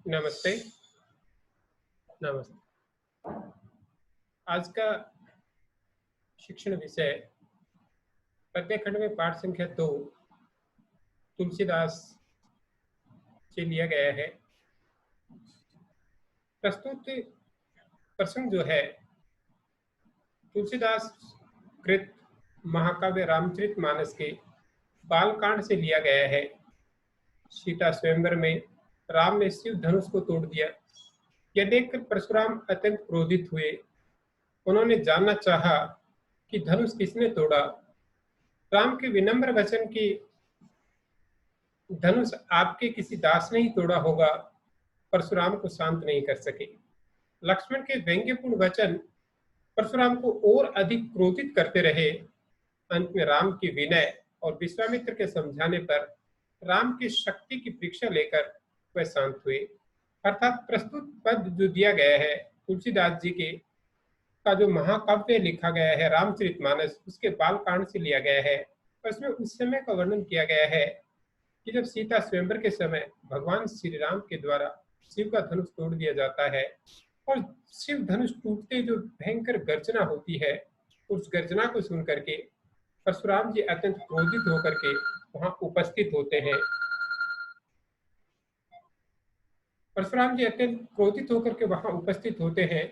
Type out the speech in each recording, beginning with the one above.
नमस्ते। नमस्ते। आज का शिक्षण विषय पद्य खंड में पाठ संख्या 2 तुलसीदास से लिया गया है। प्रस्तुत प्रसंग जो है तुलसीदास कृत महाकाव्य रामचरितमानस के बालकांड से लिया गया है। सीता स्वयंवर में राम ने शिव धनुष को तोड़ दिया। यह देखकर परशुराम अत्यंत क्रोधित हुए। उन्होंने जानना चाहा कि धनुष किसने तोड़ा। राम के विनम्र वचन की धनुष आपके किसी दास ने ही तोड़ा होगा परशुराम को शांत नहीं कर सके। लक्ष्मण के व्यंग्यपूर्ण वचन परशुराम को और अधिक क्रोधित करते रहे। अंत में राम की विनय और विश्वामित्र के समझाने पर राम की शक्ति की परीक्षा लेकर वह शांत हुए। अर्थात प्रस्तुत पद जो दिया गया है तुलसीदास जी के का जो महाकाव्य लिखा गया है रामचरितमानस, उसके बालकांड से लिया गया है। उसमें उस समय का वर्णन किया गया है कि जब सीता स्वयंवर के समय भगवान श्री राम के द्वारा शिव का धनुष तोड़ दिया जाता है और शिव धनुष टूटते जो भयंकर गर्जना होती है, उस गर्जना को सुन करके परशुराम जी अत्यंत क्रोधित होकर के वहां उपस्थित होते हैं। परशुराम जी अत्यंत क्रोधित होकर के वहां उपस्थित होते हैं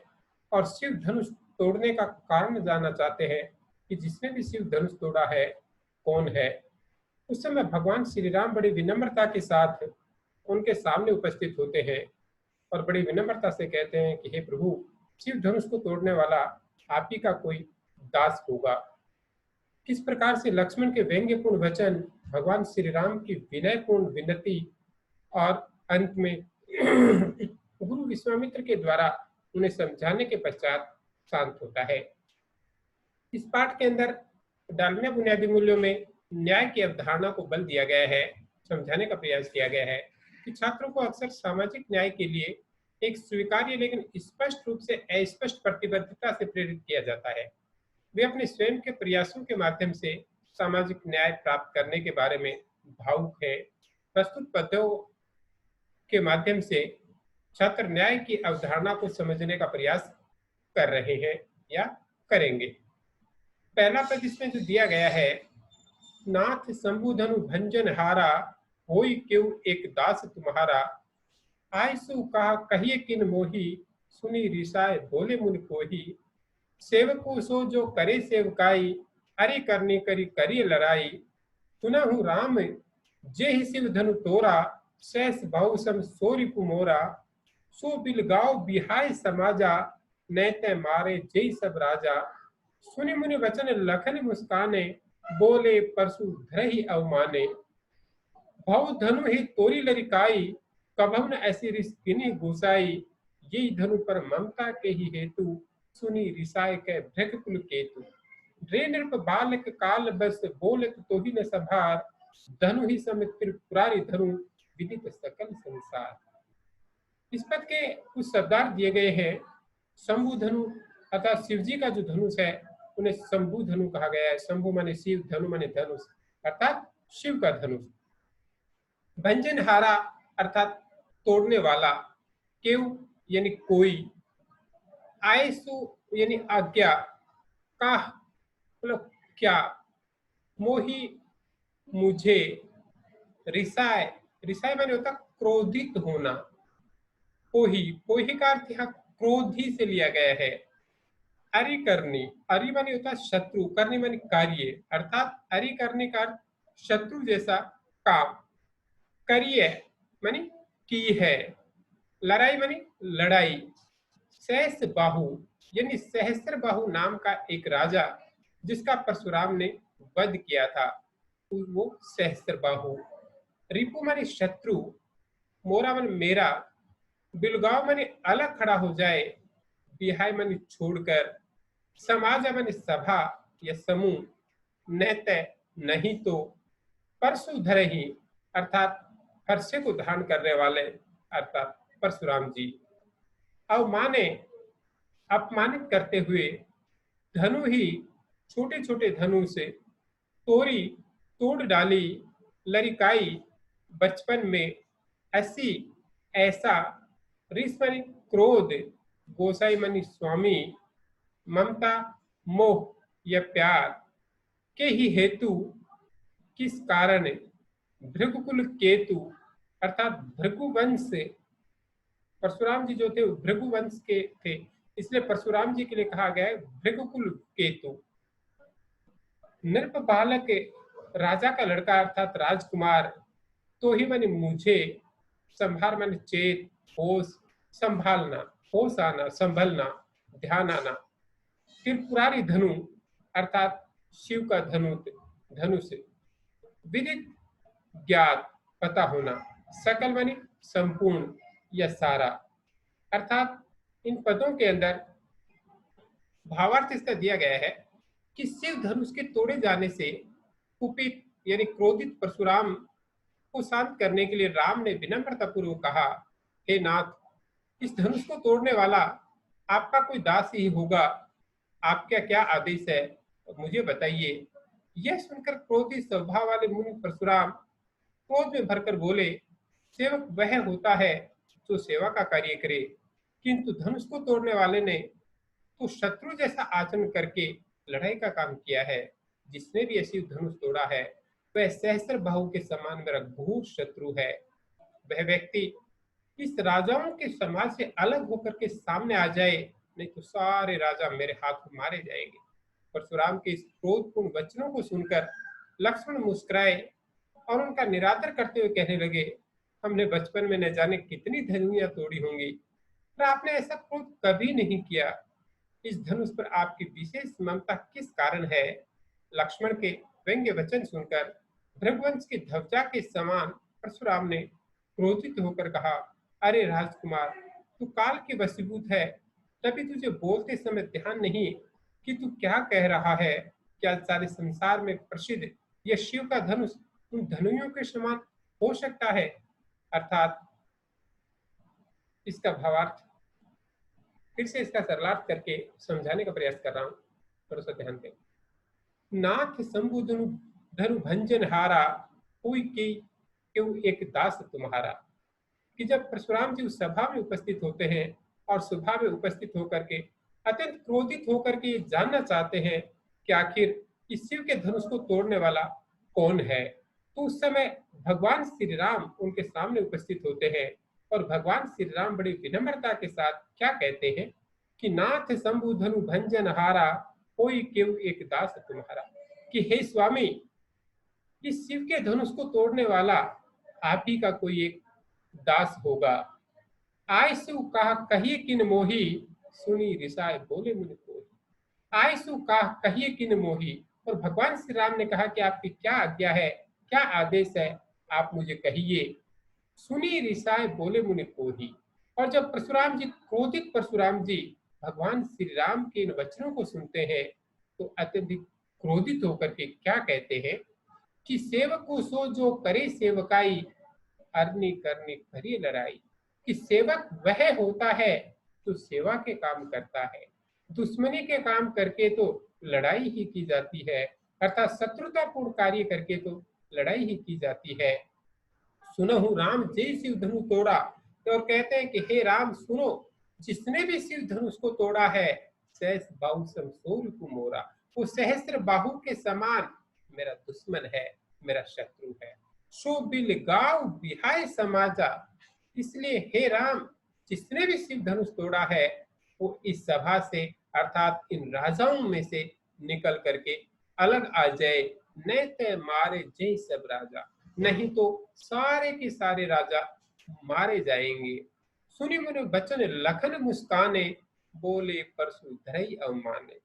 और शिव धनुष तोड़ने का कारण जानना चाहते हैं कि जिसने भी शिव धनुष तोड़ा है कौन है। उस समय भगवान श्री राम बड़ी विनम्रता के साथ उनके सामने उपस्थित होते हैं और बड़ी विनम्रता से कहते हैं कि हे प्रभु, शिव धनुष को तोड़ने वाला आप ही का कोई दास होगा। किस प्रकार से लक्ष्मण के व्यंग्यपूर्ण वचन, भगवान श्री राम की विनयपूर्ण विनती और अंत में गुरु विश्वामित्र के द्वारा उन्हें समझाने के पश्चात शांत होता है। इस पाठ के अंदर डालमिया बुनियादी मूल्यों में न्याय की अवधारणा को बल दिया गया है। समझाने का प्रयास किया गया है कि छात्रों को अक्सर सामाजिक न्याय के लिए एक स्वीकार्य लेकिन स्पष्ट रूप से अस्पष्ट प्रतिबद्धता से प्रेरित किया जाता है। वे अपने स्वयं के प्रयासों के माध्यम से सामाजिक न्याय प्राप्त करने के बारे में भावुक हैं। प्रस्तुत पद्यों के माध्यम से छात्र न्याय की अवधारणा को समझने का प्रयास कर रहे हैं या करेंगे। पहला पद इसमें जो दिया गया है, नाथ शंभुधनु भंजन हारा, होई क्यों एक दास तुम्हारा। आय सु कहा कहिए किन मोही, सुनी रिसाए बोले मुनि कोही। सेवको सो जो करे सेवकाई, अरे करनी करी करी लड़ाई। सुनहु राम जे ही शिव धनु तोरा, सहस बहु सम सोरी कुमोरा। सो बिलगाओ बिहाय समाजा, नैते मारे जय सब राजा। सुनि मुनि वचन लखन मुस्काने, बोले परसु धरहि अवमाने। भव धनु ही तोरी लरिकाई, कभव न ऐसी रिस किन्हीं गुसाई। यही धनु पर ममता के ही हेतु, सुनी रिसाय के भृग कुल केतु। रे नृप बालक काल बस, बोलत तो ही न सभार। धनु ही समित त्रिपुरारी धनु, विदित सकल संसार। इस पद के कुछ शब्दार्थ दिए गए हैं। शंभु धनु अर्थात शिव जी का जो धनुष है उन्हें शंभु धनु कहा गया है। शंभु माने शिव, धनु माने धनुष, अर्थात शिव का धनुष। भंजनहारा अर्थात तोड़ने वाला, केव यानी कोई, आयसु यानी आज्ञा, का मतलब क्या, मोही मुझे, रिसाय, रिसाय माने होता क्रोधित होना। पोही, पोही का अर्थ यहाँ क्रोधी से लिया गया है। अरि करनी, अरि माने होता है शत्रु, करनी माने कार्य, अर्थात अरि करने का अर्थ शत्रु जैसा काम। करिए माने की है, लड़ाई माने लड़ाई। सहस बाहु यानी सहस्त्र बाहु नाम का एक राजा जिसका परशुराम ने वध किया था, वो सहस्त्र बाहु। रिपु माने शत्रु, मोरा माने मेरा, बिलगाव माने अलग खड़ा हो जाए, बिहाय माने छोड़कर, समाज माने सभा या समूह, नैते नहीं तो, परशु धरहि अर्थात फरसे को धारण करने वाले अर्थात परशुराम जी। अवमाने अपमानित करते हुए, धनु ही छोटे छोटे धनु से, तोरी तोड़ डाली, लरिकाई बचपन में, ऐसी ऐसा ऋष मानी क्रोध, गोसाई मानी स्वामी, ममता मोह या प्यार के ही हेतु किस कारण भृगुकुल केतु अर्थात भृगुवंश से, परशुराम जी जो थे भृगुवंश के थे, इसलिए परशुराम जी के लिए कहा गया है भृगुकुल केतु। नृप बालक राजा का लड़का अर्थात राजकुमार, तो ही मैंने मुझे, संभार मैंने चेत, होश, संभालना, होश आना, संभलना, ध्यान आना। त्रिपुरारी धनु अर्थात शिव का धनुष, विदित ज्ञात पता होना, सकल मानी संपूर्ण या सारा। अर्थात इन पदों के अंदर भावार्थ इसका दिया गया है कि शिव धनुष के तोड़े जाने से कुपित यानी क्रोधित परशुराम को शांत करने के लिए राम ने विनम्रता पूर्वक कहा, हे नाथ, इस धनुष को तोड़ने वाला आपका कोई दास ही होगा, आपका क्या आदेश है मुझे बताइए। यह सुनकर क्रोधित स्वभाव वाले मुनि परशुराम क्रोध में भरकर बोले, सेवक वह होता है जो सेवा का कार्य करे, किंतु धनुष को तोड़ने वाले ने तो शत्रु जैसा आचरण करके लड़ाई का काम किया है। जिसने भी ऐसी धनुष तोड़ा है वह सहस्त्र बाहु के समान मेरा घोर शत्रु है। वह व्यक्ति इस राजाओं के समाज से अलग होकर के सामने आ जाए, नहीं तो सारे राजा मेरे हाथ में मारे जाएंगे। परशुराम के इस क्रोधपूर्ण वचनों को सुनकर लक्ष्मण मुस्कुराए और उनका निरादर करते हुए कहने लगे, हमने बचपन में न जाने कितनी धनुषियां तोड़ी होंगी, पर आपने ऐसा क्रोध कभी नहीं किया। इस धनुष पर आपकी विशेष ममता किस कारण है? लक्ष्मण के व्यंग्य वचन सुनकर भृगुवंश की ध्वजा के समान परशुराम ने क्रोधित होकर कहा, अरे राजकुमार, तू काल के वशीभूत है, तभी तुझे बोलते समय ध्यान नहीं कि तू क्या कह रहा है। क्या सारे संसार में प्रसिद्ध यह शिव का धनुष उन धनुयों के समान हो सकता है? अर्थात इसका भावार्थ फिर से इसका सरलार्थ करके समझाने का प्रयास कर रहा हूं, थोड़ा सा ध्यान दें। नाथ शंभु धनु भंजन हारा, कोई के क्यों एक दास तुम्हारा। कि जब परशुराम जी उस सभा में उपस्थित होते हैं और सभा में उपस्थित होकर के अत्यंत क्रोधित होकर के ये जानना चाहते हैं कि आखिर इस शिव के धनुष को तोड़ने वाला कौन है, तो उस समय भगवान श्री राम उनके सामने उपस्थित होते हैं और भगवान श्री राम बड़ी विनम्रता के साथ क्या कहते हैं कि नाथ शंभु धनु भंजन हारा, कोई क्यों एक दास तुम्हारा। कि हे स्वामी, इस शिव के धनुष को तोड़ने वाला आप ही का कोई एक दास होगा। आयसु कहा कहिए किन मोही, सुनी रिसाए बोले मुनि कोई। आयसु कहा कहिए किन मोही, और भगवान श्री राम ने कहा कि आपकी क्या आज्ञा है, क्या आदेश है, आप मुझे कहिए। सुनी रिसाए बोले मुनि कोही। और जब परशुराम जी क्रोधित परशुराम जी भगवान श्री राम के इन वचनों को सुनते हैं तो अत्यधिक क्रोधित होकर के क्या कहते हैं कि सेवक को सो जो करे सेवकाई, अरनी करनी करिए लड़ाई। कि सेवक वह होता है जो सेवा के काम करता है, दुश्मनी के काम करके तो लड़ाई ही की जाती है, अर्थात शत्रुतापूर्ण कार्य करके तो लड़ाई ही की जाती है। सुनहु राम जय शिव धनु तोड़ा, और कहते हैं कि हे राम सुनो, जिसने भी शिव धनुष को तोड़ा है, सहस बाहु सम सोल को मोरा, वो सहस्त्र बाहु के समान मेरा दुश्मन है, मेरा शत्रु है। सो बिल गाव बिहाय समाजा, इसलिए हे राम, जिसने भी शिव धनुष तोड़ा है वो इस सभा से अर्थात इन राजाओं में से निकल करके अलग आ जाए। न ते मारे जय सब राजा, नहीं तो सारे के सारे राजा मारे जाएंगे। सुनी मुनि बचन लखन मुस्काने, बोले परशु धरई अवमाने।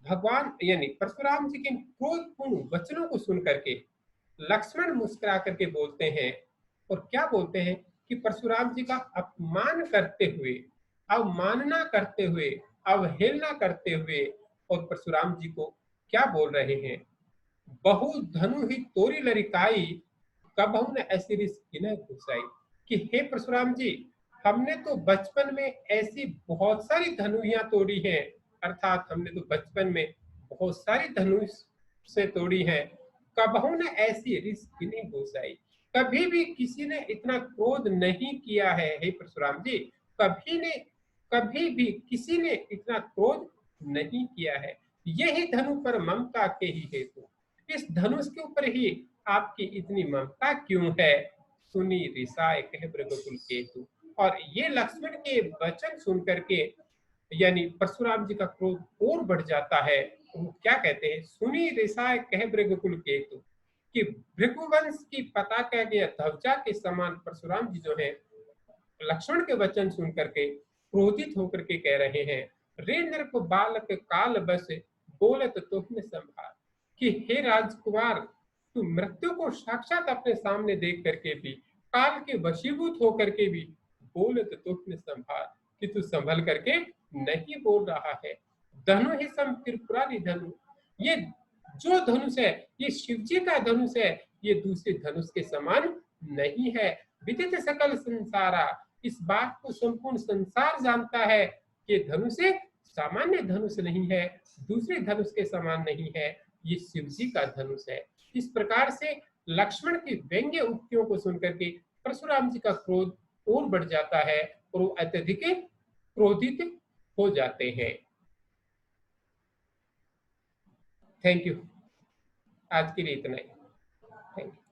भगवान यानी परशुराम जी के क्रोधपूर्ण वचनों को सुन करके लक्ष्मण मुस्कुरा करके बोलते हैं, और क्या बोलते हैं कि परशुराम जी का अपमान करते हुए, अवमानना करते हुए, अवहेलना करते हुए, और परशुराम जी को क्या बोल रहे हैं, बहु धनु ही तोरी लरिकाई, कबहु न ऐसी रिस्क न घुसाई। कि हे परशुराम जी, हमने तो बचपन में ऐसी बहुत सारी धनुहियां तोड़ी हैं, अर्थात हमने तो बचपन में बहुत सारी धनुष से तोड़ी हैं, कबहु न ऐसी रिस्क नहीं घुसाई, कभी भी किसी ने इतना क्रोध नहीं किया है हे परशुराम जी, कभी भी किसी ने इतना क्रोध नहीं किया है। यही धनु पर ममता के ही हेतु। इस धनुष के ऊपर ही आपकी इतनी ममता क्यों है? सुनी रिसाए कह मृगकुल केतु। और ये लक्ष्मण के वचन सुन करके यानी परशुराम जी का क्रोध और बढ़ जाता है। वो क्या कहते हैं? सुनी रिसाए कह मृगकुल केतु, कि भृगुवंश की पताका के ध्वजा के समान परशुराम जी जो है लक्ष्मण के वचन सुन करके क्रोधित होकर के कह रहे हैं, रे नृप बालक काल बस बोलत तुमने संभाल, कि हे राजकुमार, तू मृत्यु को साक्षात अपने सामने देख करके भी, काल के वशीभूत होकर के भी बोलत तुमने संभाल, कि तू संभल करके नहीं बोल रहा है। धनु ही सम त्रिपुरारी धनु, ये जो धनुष है ये शिव जी का धनुष है, ये दूसरे धनुष के समान नहीं है। विदित सकल संसारा, इस बात को संपूर्ण संसार जानता है कि धनुष सामान्य धनुष नहीं है, दूसरे धनुष के समान नहीं है, ये शिव जी का धनुष है। इस प्रकार से लक्ष्मण की व्यंग्य उक्तियों को सुनकर के परशुराम जी का क्रोध और बढ़ जाता है और वो अत्यधिक क्रोधित हो जाते हैं। Thank you. आज के लिए इतना ही। Thank you.